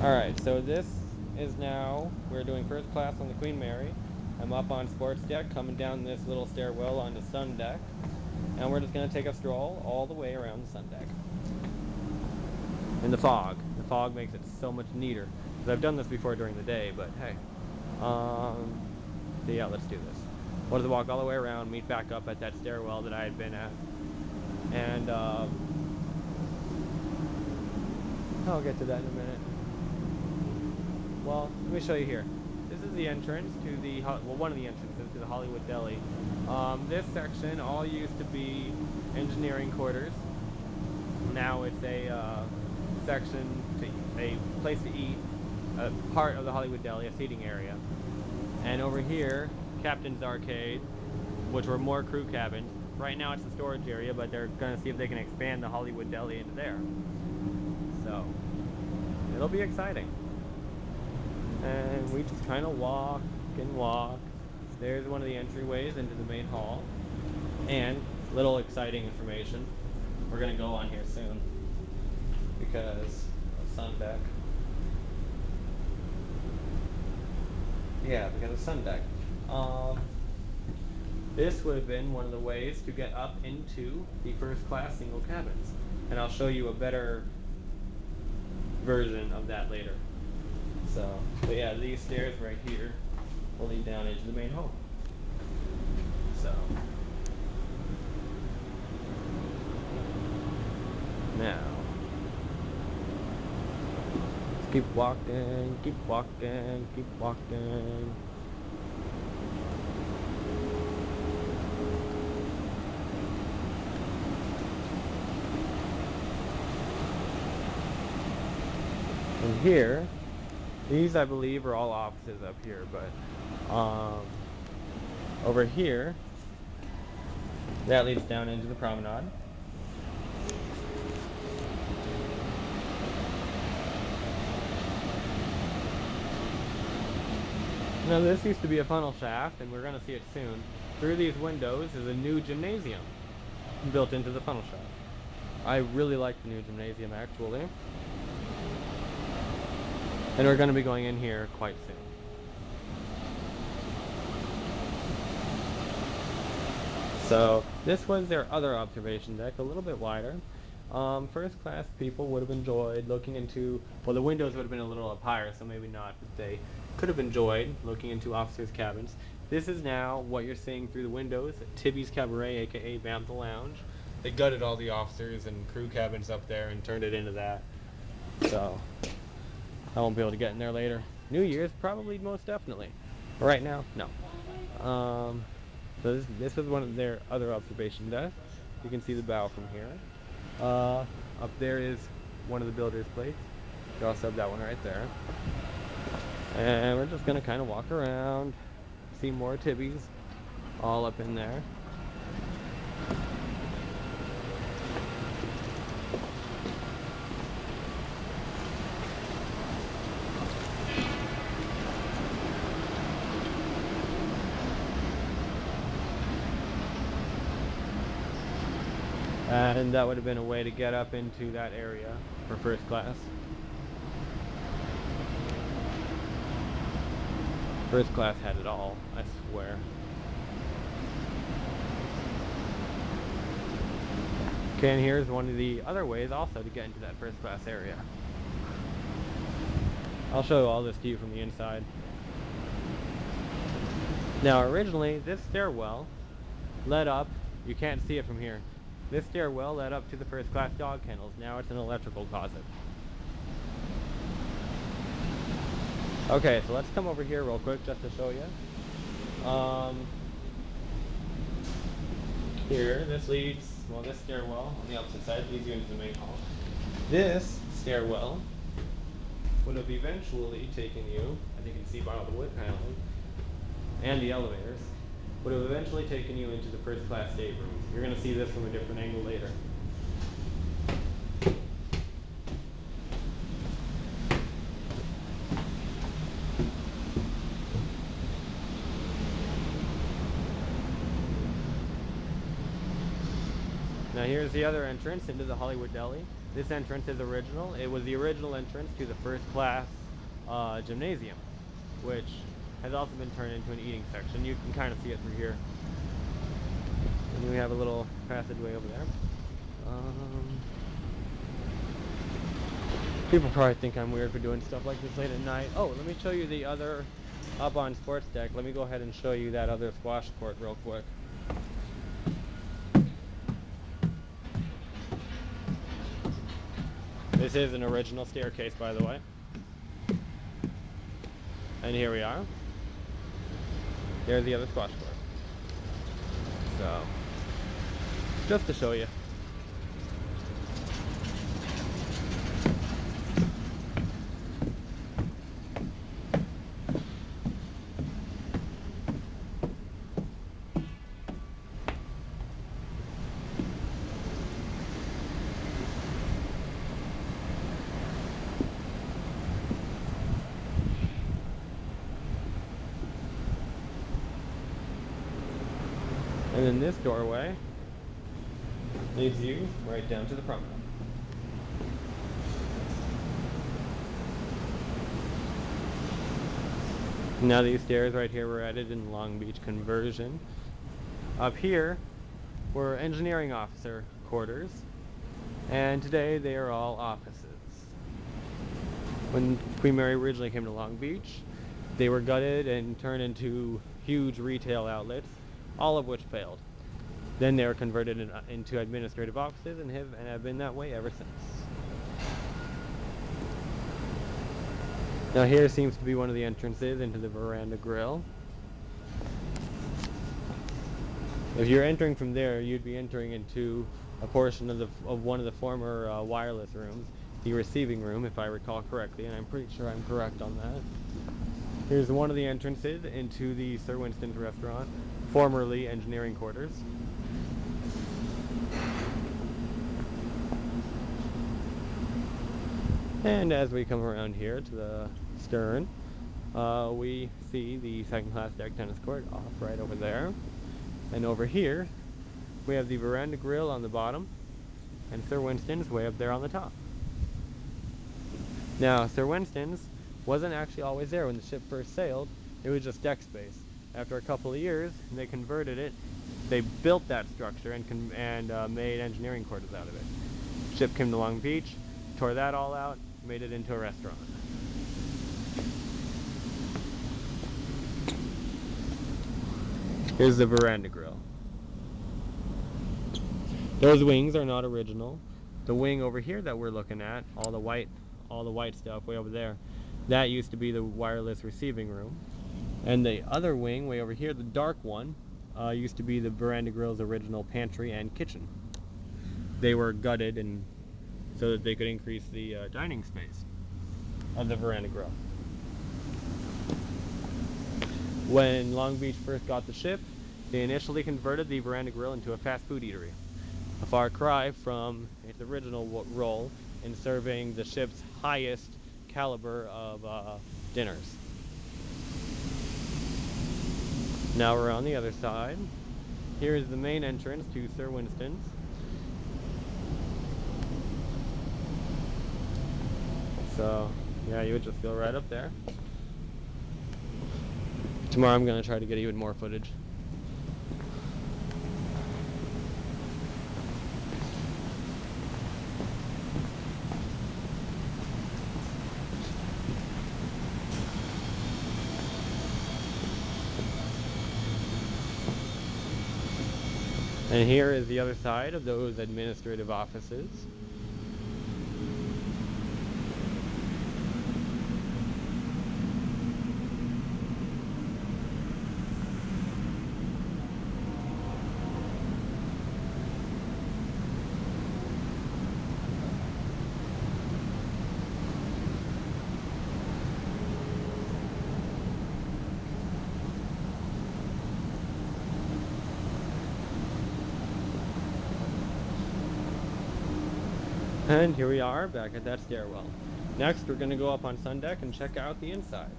Alright, so this is now, we're doing first class on the Queen Mary. I'm up on sports deck, coming down this little stairwell onto sun deck. And we're just going to take a stroll all the way around the sun deck. In the fog. The fog makes it so much neater. Because I've done this before during the day, but hey. So yeah, let's do this. We'll just walk all the way around, meet back up at that stairwell that I had been at. And I'll get to that in a minute. Well, let me show you here. This is the entrance to the, well, one of the entrances to the Hollywood Deli. This section all used to be engineering quarters. Now it's a section, a place to eat, a part of the Hollywood Deli, a seating area. And over here, Captain's Arcade, which were more crew cabins. Right now it's the storage area, but they're going to see if they can expand the Hollywood Deli into there. So, it'll be exciting. And we just kind of walk and walk. There's one of the entryways into the main hall. And little exciting information. We're gonna go on here soon because of sun deck. Yeah, because of sun deck. This would have been one of the ways to get up into the first class single cabins. And I'll show you a better version of that later. So, but yeah, these stairs right here will lead down into the main hall. So, now, let's keep walking, keep walking, keep walking. And here, these I believe are all offices up here, but over here, that leads down into the promenade. Now this used to be a funnel shaft, and we're going to see it soon. Through these windows is a new gymnasium built into the funnel shaft. I really like the new gymnasium actually. And we're going to be going in here quite soon. So this was their other observation deck, a little bit wider. First class people would have enjoyed looking into, well, the windows would have been a little up higher, so maybe not, but they could have enjoyed looking into officers' cabins. This is now what you're seeing through the windows, Tibby's Cabaret, aka Bantha Lounge. They gutted all the officers and crew cabins up there and turned it into that. So I won't be able to get in there later. New Year's, probably, most definitely. But right now, no. So this was one of their other observation decks. You can see the bow from here. Up there is one of the builder's plates. You also have that one right there. And we're just gonna kind of walk around, see more Tibbies, all up in there. And that would have been a way to get up into that area for first class. First class had it all, I swear. Okay, and here's one of the other ways also to get into that first class area. I'll show all this to you from the inside. Now originally this stairwell led up, you can't see it from here, this stairwell led up to the first class dog kennels. Now it's an electrical closet. Okay, so let's come over here real quick just to show you. Here, this leads, well, this stairwell on the opposite side leads you into the main hall. This stairwell would have eventually taken you, as you can see by all the wood paneling, and the elevators, would have eventually taken you into the first class staterooms. You're going to see this from a different angle later. Now here's the other entrance into the Hollywood Deli. This entrance is original. It was the original entrance to the first class gymnasium, which has also been turned into an eating section. You can kind of see it through here. And we have a little passageway over there. People probably think I'm weird for doing stuff like this late at night. Oh, let me show you the other up on sports deck. Let me go ahead and show you that other squash court real quick. This is an original staircase, by the way. And here we are. There's the other squash court. So, just to show you. And then this doorway leads you right down to the promenade. Now these stairs right here were added in Long Beach conversion. Up here were engineering officer quarters, and today they are all offices. When Queen Mary originally came to Long Beach, they were gutted and turned into huge retail outlets, all of which failed. Then they were converted into administrative offices and have been that way ever since. Now here seems to be one of the entrances into the Verandah Grill. If you're entering from there, you'd be entering into a portion of one of the former wireless rooms, the receiving room, if I recall correctly, and I'm pretty sure I'm correct on that. Here's one of the entrances into the Sir Winston's restaurant, formerly engineering quarters. And as we come around here to the stern, we see the second class deck tennis court off right over there. And over here, we have the Verandah Grill on the bottom, and Sir Winston's way up there on the top. Now, Sir Winston's wasn't actually always there when the ship first sailed. It was just deck space. After a couple of years, they converted it. They built that structure and made engineering quarters out of it. Ship came to Long Beach, tore that all out, made it into a restaurant. Here's the Verandah Grill. Those wings are not original. The wing over here that we're looking at, all the white stuff way over there, that used to be the wireless receiving room. And the other wing way over here, the dark one, used to be the Verandah Grill's original pantry and kitchen. They were gutted and so that they could increase the dining space of the Verandah Grill. When Long Beach first got the ship, they initially converted the Verandah Grill into a fast food eatery. A far cry from its original role in serving the ship's highest caliber of dinners. Now we're on the other side. Here is the main entrance to Sir Winston's. So, yeah, you would just go right up there. Tomorrow I'm going to try to get even more footage. And here is the other side of those administrative offices. And here we are back at that stairwell. Next, we're going to go up on Sun Deck and check out the insides.